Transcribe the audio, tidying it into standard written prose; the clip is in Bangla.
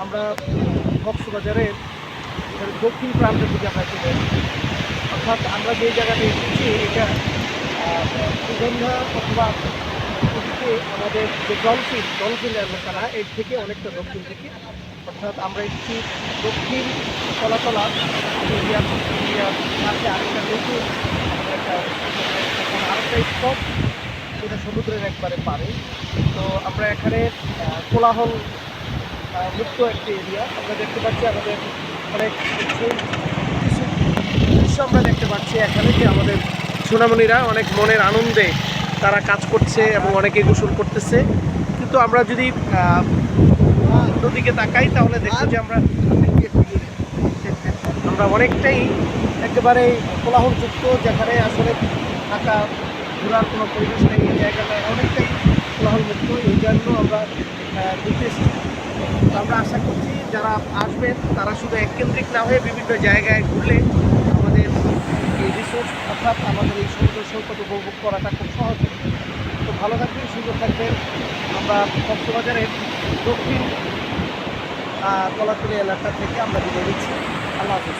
আমরা কক্সবাজারের দক্ষিণ প্রান্তের দিকে আমরা চলে এসেছি। অর্থাৎ আমরা যে জায়গাতে এসেছি এটা সুগন্ধা অথবা এদিকে আমাদের যে ডলফিন এলাকা এর থেকে অনেকটা দক্ষিণ দিকে। অর্থাৎ আমরা এসেছি দক্ষিণ তলাতলা এরিয়ার কাছে আরেকটা নতুন আমাদের একটা আরেকটা স্পট যেটা সমুদ্রের একবারে পারে। তো আমরা এখানে কোলাহল মুক্ত একটি এরিয়া আমরা দেখতে পাচ্ছি। আমাদের অনেক কিছু দৃশ্য আমরা দেখতে পাচ্ছি এখানে যে আমাদের সোনামণিরা অনেক মনের আনন্দে তারা কাজ করছে এবং অনেকে গোসল করতেছে। কিন্তু আমরা যদি নদীকে তাকাই তাহলে দেখবো যে আমরা অনেকটাই একেবারে কোলাহলযুক্ত, যেখানে আসলে থাকা ঘোরার কোনো পরিবেশ নেই। এই জায়গাটায় অনেকটাই কোলাহলমুক্ত, এই জন্য আমরা ঘুরতে এসেছি। তো আমরা আশা করছি যারা আসবেন তারা শুধু এককেন্দ্রিক না হয়ে বিভিন্ন জায়গায় ঘুরলে আমাদের এই রিসোর্স অর্থাৎ আমাদের এই সমুদ্র সৈকত উপভোগ করাটা খুব সহজ হবে। তো ভালো থাকবেন, সুন্দর থাকবেন। আমরা কক্সবাজারের দক্ষিণ কলাতলী এলাকা থেকে আমরা বিদায় নিচ্ছি। আল্লাহ হাফিজ।